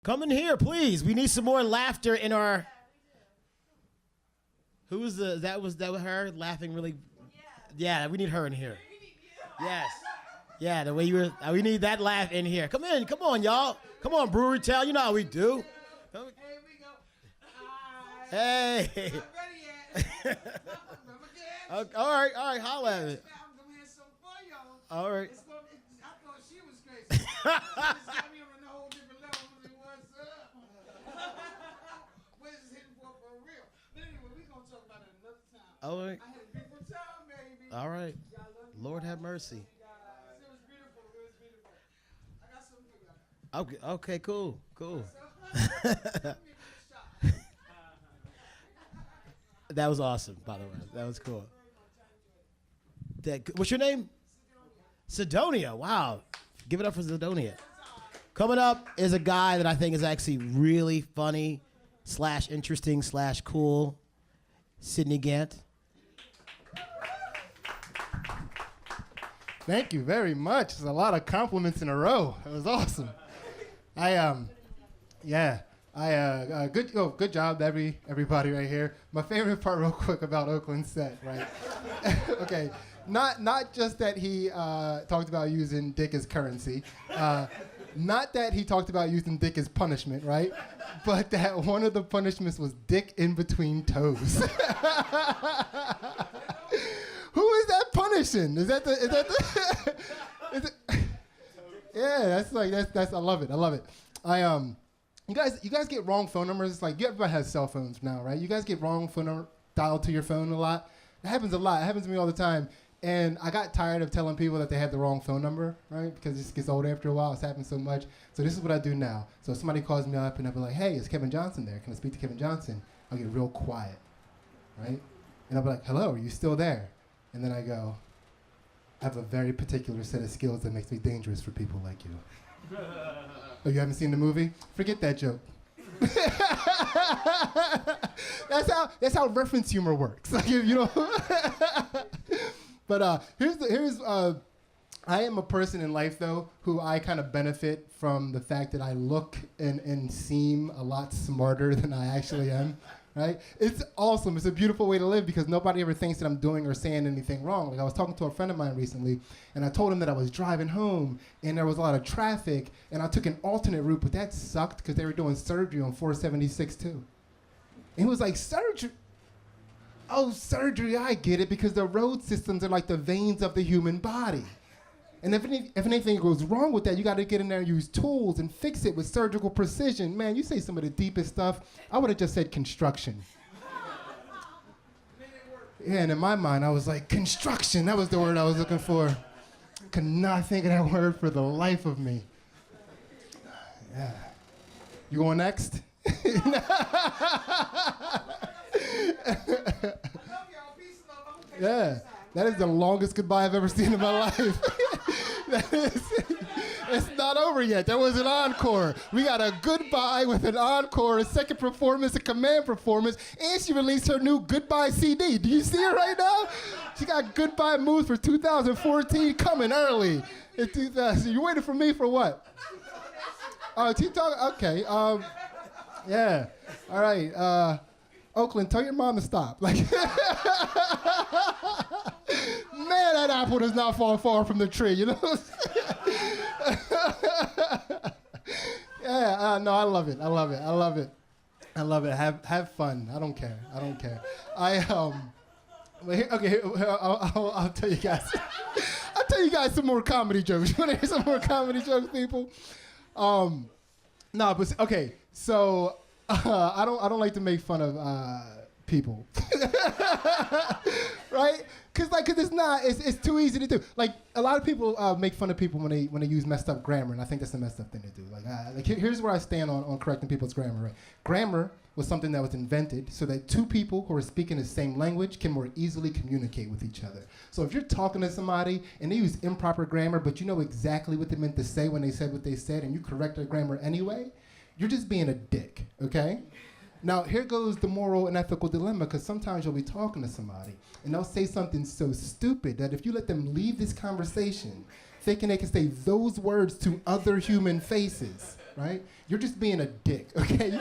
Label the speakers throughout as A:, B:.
A: Come in here, please. We need some more laughter in our. Who was the? That was her laughing really. Yeah, we need her in here. Yes. Yeah, the way you were. We need that laugh in here. Come in. Come on, y'all. Come on, Brewery Tale. You know how we do.
B: Here we go.
A: Hey.
B: Not ready yet.
A: All right. Holla at it.
B: I'm gonna have some for y'all.
A: All right.
B: I thought she was crazy. It's got me on a whole different level. What's up? Where's this hitting for real? But anyway, we're gonna talk about it another time.
A: All right.
B: I had a beautiful time, baby.
A: All right. Lord have mercy.
B: It was beautiful. I got something for y'all.
A: Okay, cool. That was awesome, by the way. That was cool. What's your name? Sidonia. Wow. Give it up for Sidonia. Coming up is a guy that I think is actually really funny / interesting / cool. Sidney Gantt.
C: Thank you very much. There's a lot of compliments in a row. It was awesome. Good job, everybody right here. My favorite part, real quick, about Oakland's set, right? Okay, not just that he talked about using dick as currency, not that he talked about using dick as punishment, right? But that one of the punishments was dick in between toes. Who is that punishing? Is that yeah, that's I love it. You guys get wrong phone numbers. It's like everybody has cell phones now, right? You guys get wrong phone number dialed to your phone a lot. It happens a lot. It happens to me all the time. And I got tired of telling people that they had the wrong phone number, right? Because it just gets old after a while. It's happened so much. So this is what I do now. So if somebody calls me up and I'll be like, hey, is Kevin Johnson there? Can I speak to Kevin Johnson? I'll get real quiet, right? And I'll be like, hello, are you still there? And then I go, I have a very particular set of skills that makes me dangerous for people like you. Oh, you haven't seen the movie? Forget that joke. That's how reference humor works. Like, you know. But I am a person in life though who I kind of benefit from the fact that I look and seem a lot smarter than I actually am. Right? It's awesome. It's a beautiful way to live because nobody ever thinks that I'm doing or saying anything wrong. Like I was talking to a friend of mine recently, and I told him that I was driving home, and there was a lot of traffic, and I took an alternate route, but that sucked because they were doing surgery on 476 too. And he was like, surgery? Oh, surgery, I get it, because the road systems are like the veins of the human body. And if anything goes wrong with that, you got to get in there and use tools and fix it with surgical precision. Man, you say some of the deepest stuff. I would have just said construction. Yeah, and in my mind, I was like, construction. That was the word I was looking for. Could not think of that word for the life of me. Yeah. You going next? Yeah. That is the longest goodbye I've ever seen in my life. It's not over yet. There was an encore. We got a goodbye with an encore, a second performance, a command performance, and she released her new Goodbye CD. Do you see her right now? She got Goodbye Moves for 2014 coming early. In 2000. You waiting for me for what? Keep talking. Okay. Yeah. All right. Oakland, tell your mom to stop. Like, man, that apple does not fall far from the tree, you know? Yeah, no, I love it. Have fun. I don't care. I'll tell you guys. I'll tell you guys some more comedy jokes. You want to hear some more comedy jokes, people? No, but okay. So I don't like to make fun of people, right? Cause it's too easy to do. Like a lot of people make fun of people when they use messed up grammar, and I think that's a messed up thing to do. Here's where I stand on correcting people's grammar. Right? Grammar was something that was invented so that two people who are speaking the same language can more easily communicate with each other. So if you're talking to somebody and they use improper grammar, but you know exactly what they meant to say when they said what they said, and you correct their grammar anyway, you're just being a dick. Okay? Now, here goes the moral and ethical dilemma, because sometimes you'll be talking to somebody, and they'll say something so stupid that if you let them leave this conversation thinking they can say those words to other human faces, right? You're just being a dick, okay?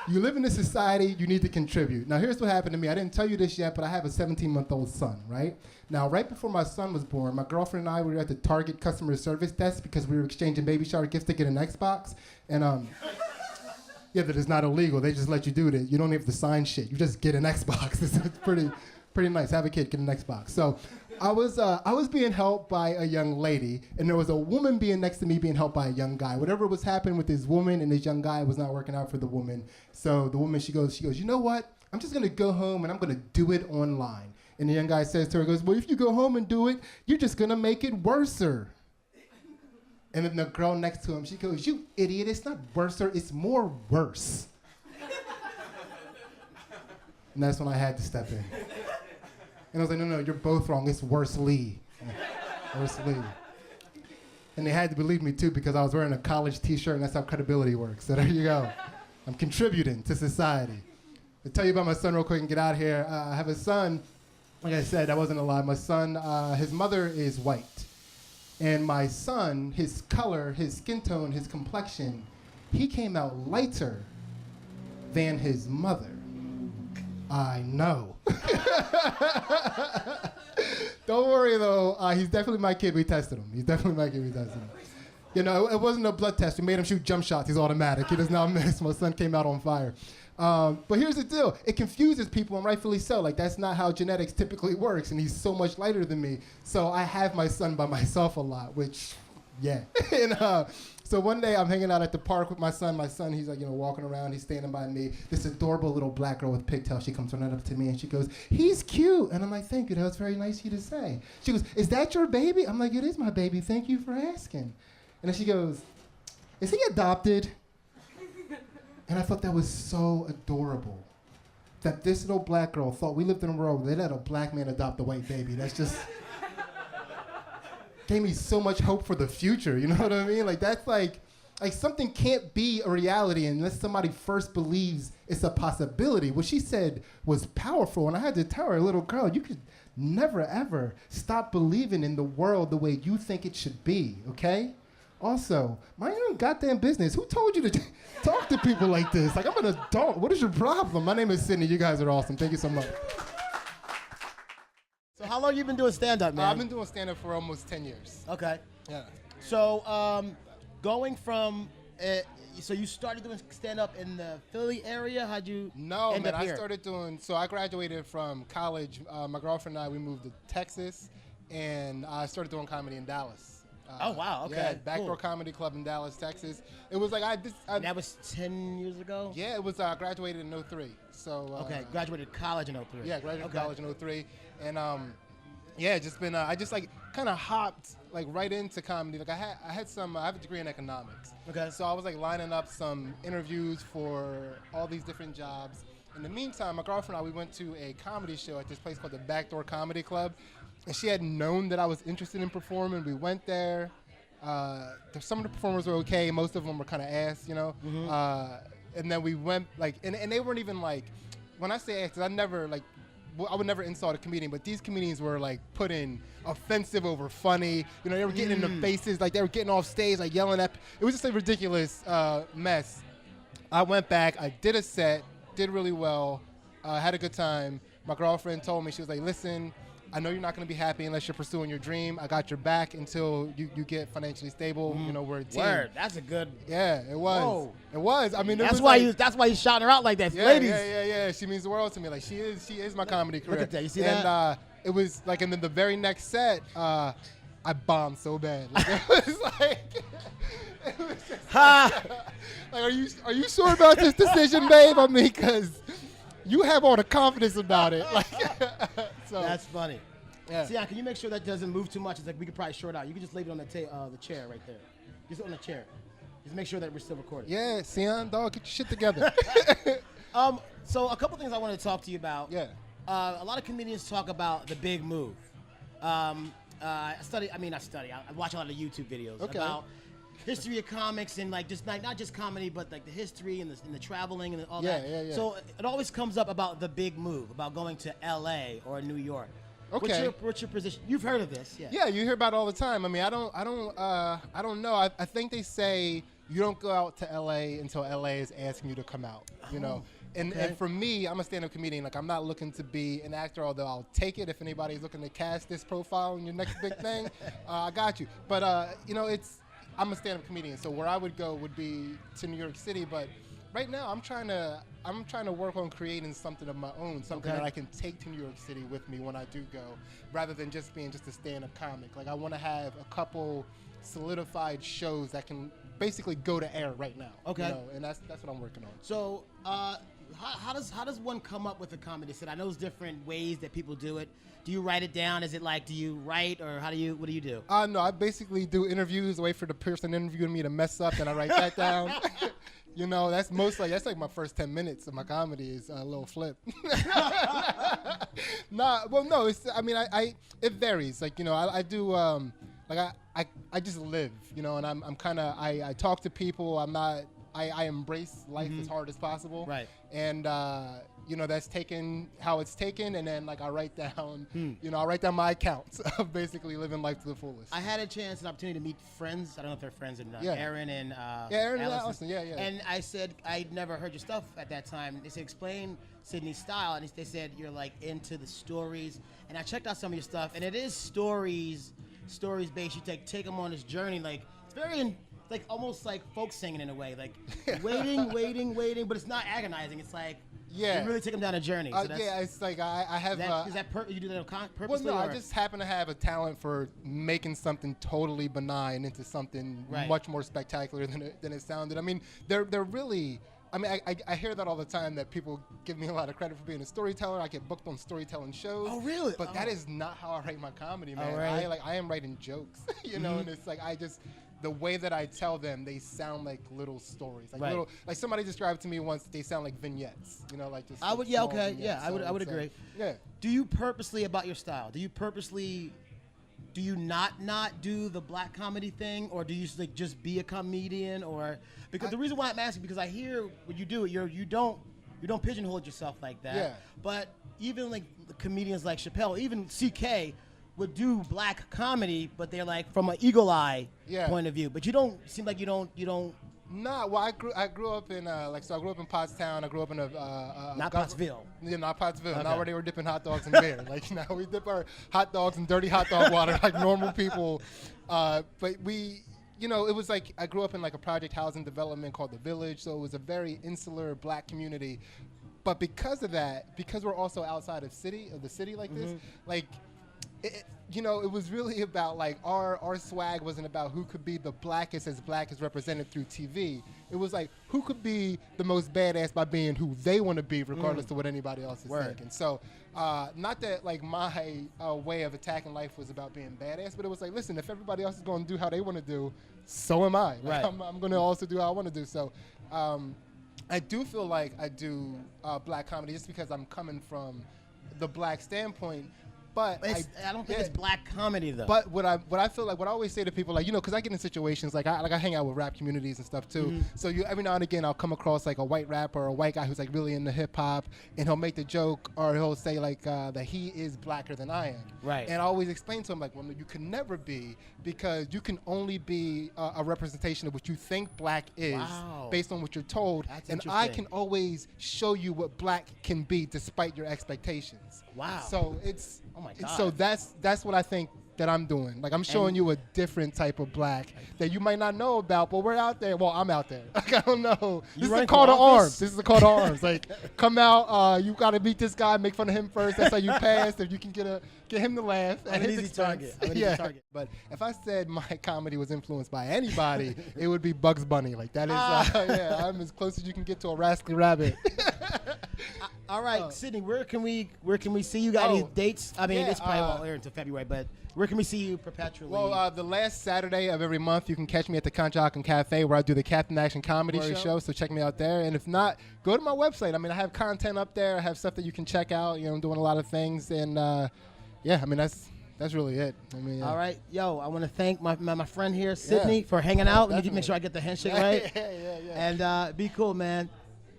C: You live in this society, you need to contribute. Now, here's what happened to me. I didn't tell you this yet, but I have a 17-month-old son, right? Now, right before my son was born, my girlfriend and I were at the Target customer service desk because we were exchanging baby shower gifts to get an Xbox. And, yeah, that is not illegal. They just let you do it. You don't have to sign shit. You just get an Xbox. It's pretty nice. Have a kid, get an Xbox. So I was being helped by a young lady, and there was a woman being next to me being helped by a young guy. Whatever was happening with this woman and this young guy was not working out for the woman. So the woman, she goes, you know what? I'm just gonna go home and I'm gonna do it online. And the young guy says to her, goes, well, if you go home and do it, you're just gonna make it worser. And then the girl next to him, she goes, you idiot, it's not worser, it's more worse. And that's when I had to step in. And I was like, no, you're both wrong. It's worsely. Worsely. And they had to believe me, too, because I was wearing a college T-shirt, and that's how credibility works. So there you go. I'm contributing to society. I'll tell you about my son real quick and get out of here. I have a son. Like I said, that wasn't a lie. My son, his mother is white. And my son, his color, his skin tone, his complexion, he came out lighter than his mother. I know. Don't worry, though. He's definitely my kid. We tested him. He's definitely my kid. We tested him. You know, it wasn't a blood test. We made him shoot jump shots. He's automatic. He does not miss. My son came out on fire. But here's the deal. It confuses people, and rightfully so. Like, that's not how genetics typically works, and he's so much lighter than me. So I have my son by myself a lot, which, yeah. And so one day I'm hanging out at the park with my son. My son, he's like, walking around. He's standing by me. This adorable little black girl with pigtails. She comes running up to me and she goes, he's cute. And I'm like, thank you. That was very nice of you to say. She goes, is that your baby? I'm like, it is my baby. Thank you for asking. And then she goes, is he adopted? And I thought that was so adorable. That this little black girl thought we lived in a world where they let a black man adopt a white baby. That's just gave me so much hope for the future, you know what I mean? Like, that's like something can't be a reality unless somebody first believes it's a possibility. What she said was powerful, and I had to tell her, little girl, you could never, ever stop believing in the world the way you think it should be, okay? Also, mind your own goddamn business. Who told you to talk to people like this? Like, I'm an adult. What is your problem? My name is Sidney. You guys are awesome. Thank you so much.
A: So how long you been doing stand-up, man?
C: I've been doing stand-up for almost 10 years.
A: Okay.
C: Yeah.
A: So going from, so you started doing stand-up in the Philly area? How'd you end up here?
C: I started doing, so I graduated from college. My girlfriend and I, we moved to Texas, and I started doing comedy in Dallas.
A: Oh, wow, okay.
C: Yeah, Backdoor Comedy Club in Dallas, Texas. It was like,
A: and that was 10 years ago?
C: Yeah, it was, I graduated in 03. So,
A: okay, graduated college in 03.
C: Yeah, graduated college in 03. And, yeah, just been, I just like kind of hopped like right into comedy. Like I have a degree in economics.
A: Okay.
C: So I was like lining up some interviews for all these different jobs. In the meantime, my girlfriend and I, we went to a comedy show at this place called the Backdoor Comedy Club. And she had known that I was interested in performing. We went there. Some of the performers were okay. Most of them were kind of ass, you know. Mm-hmm. And then we went like, and they weren't even like, when I say ass, 'cause I would never insult a comedian, but these comedians were like putting offensive over funny. You know, they were getting in the faces, like they were getting off stage, like yelling at. It was just a ridiculous mess. I went back, I did a set, did really well, had a good time. My girlfriend told me, she was like, listen, I know you're not going to be happy unless you're pursuing your dream. I got your back until you get financially stable. You know, we're a team.
A: Word, that's a good.
C: Yeah, it was.
A: Whoa.
C: It was. I mean,
A: that's why you shouting her out like that,
C: yeah,
A: ladies.
C: Yeah. She means the world to me. Like she is my comedy career.
A: Look at that. You see
C: that?
A: And
C: it was like, and then the very next set, I bombed so bad. Like, it was like. It was just like, are you sure about this decision, babe? I mean, because you have all the confidence about it. Like, so
A: that's funny.
C: Yeah.
A: Sion, can you make sure that doesn't move too much? It's like we could probably short out. You can just leave it on the chair right there. Just on the chair. Just make sure that we're still recording.
C: Yeah, Sion, dog, get your shit together.
A: So a couple things I want to talk to you about.
C: Yeah.
A: A lot of comedians talk about the big move. I watch a lot of YouTube videos about history of comics and like just not just comedy, but like the history and the traveling and all that.
C: Yeah.
A: So it always comes up about the big move, about going to LA or New York.
C: Okay.
A: What's your position? You've heard of this, yeah?
C: Yeah, you hear about it all the time. I mean, I don't know. I think they say you don't go out to LA until LA is asking you to come out, you know. And for me, I'm a stand-up comedian. Like, I'm not looking to be an actor, although I'll take it if anybody's looking to cast this profile in your next big thing. I got you. But, you know, I'm a stand-up comedian, so where I would go would be to New York City. But right now, I'm trying to work on creating something of my own, something that I can take to New York City with me when I do go, rather than just being just a stand-up comic. Like, I want to have a couple solidified shows that can basically go to air right now.
A: Okay.
C: You know, and that's what I'm working on.
A: So, how does one come up with a comedy set? I know there's different ways that people do it. Do you write it down? Is it like, do you write, or what do you do?
C: No, I basically do interviews, wait for the person interviewing me to mess up, and I write that down. You know, that's like my first 10 minutes of my comedy is a little flip. No, it varies. Like, you know, I do, I just live, you know, and I'm kind of, I talk to people. I embrace life as hard as possible.
A: Right.
C: And, you know, that's taken how it's taken, and then like I write down, you know, I write down my accounts of basically living life to the fullest.
A: I had an opportunity to meet friends. I don't know if they're friends or not.
C: Yeah.
A: Aaron and
C: Aaron and
A: Allison.
C: Allison. Yeah.
A: And I said I'd never heard your stuff at that time. They said explain Sidney's style, and they said you're like into the stories. And I checked out some of your stuff, and it is stories based. You take them on this journey. Like, it's very like almost like folk singing in a way, like waiting, but it's not agonizing. It's like you really take them down a journey. So
C: it's like I have.
A: You do that purposely?
C: Well, no, I just happen to have a talent for making something totally benign into something much more spectacular than it sounded. I mean, they're really. I mean, I hear that all the time, that people give me a lot of credit for being a storyteller. I get booked on storytelling shows.
A: Oh, really?
C: But that is not how I write my comedy, man.
A: Oh, right.
C: I am writing jokes, you know, and it's like the way that I tell them, they sound like little stories. Like like somebody described to me once, they sound like vignettes, you know, like just. I would, vignettes.
A: I would agree.
C: Yeah.
A: Do you purposely, about your style, do you not do the black comedy thing, or do you like just be a comedian, or because the reason why I'm asking, because I hear when you do it, you don't pigeonhole yourself like that.
C: Yeah.
A: But even like comedians like Chappelle, even CK would do black comedy, but they're like from an eagle eye point of view. But you don't seem like you don't.
C: Nah, well, I grew up in I grew up in Pottstown. I grew up in
A: not Pottsville.
C: Yeah, not Pottsville.
A: Okay.
C: Now where they were dipping hot dogs in beer. Like, now we dip our hot dogs in dirty hot dog water like normal people. But we, you know, it was like I grew up in like a project housing development called The Village, so it was a very insular black community. But because of that, because we're also outside of the city like this, like. You know, it was really about like our swag wasn't about who could be the blackest as black is represented through TV. It was like who could be the most badass by being who they want to be, regardless of what anybody else is thinking. So, not that like my way of attacking life was about being badass, but it was like, listen, if everybody else is going to do how they want to do, so am I. Like, I'm going to also do how I want to do. So, I do feel like I do black comedy just because I'm coming from the black standpoint. But
A: I don't think it's black comedy though.
C: But what I feel like, what I always say to people, like, you know, because I get in situations like I hang out with rap communities and stuff too. So every now and again I'll come across like a white rapper or a white guy who's like really into hip hop, and he'll make the joke or he'll say like that he is blacker than I am.
A: Right.
C: And I always explain to him like, well, no, you can never be, because you can only be a representation of what you think black is based on what you're told.
A: That's
C: and I can always show you what black can be despite your expectations.
A: Wow.
C: So it's.
A: Oh my God.
C: So that's what I think that I'm doing. Like, I'm showing you a different type of black that you might not know about, but we're out there. Well, I'm out there. Like, I don't know. This is a call to arms. This is a call to arms. Like, come out. You got to meet this guy. Make fun of him first. That's how you pass. If you can get him to laugh.
A: I'm an easy target.
C: But if I said my comedy was influenced by anybody, it would be Bugs Bunny. Like, that is, I'm as close as you can get to a rascally rabbit.
A: All right, Sidney, where can we see you? Got any dates? I mean, it's probably won't air until February, but where can we see you perpetually?
C: Well, the last Saturday of every month, you can catch me at the Conshohocken Cafe, where I do the Captain Action Comedy Show. So check me out there. And if not, go to my website. I mean, I have content up there. I have stuff that you can check out. You know, I'm doing a lot of things. And, I mean, that's really it. I mean,
A: all right. Yo, I want to thank my friend here, Sidney, for hanging out. Let me make sure I get the handshake right. And be cool, man.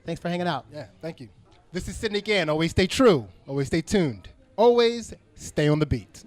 A: Thanks for hanging out.
C: Yeah, thank you. This is Sidney Gantt. Always stay true. Always stay tuned. Always stay on the beat.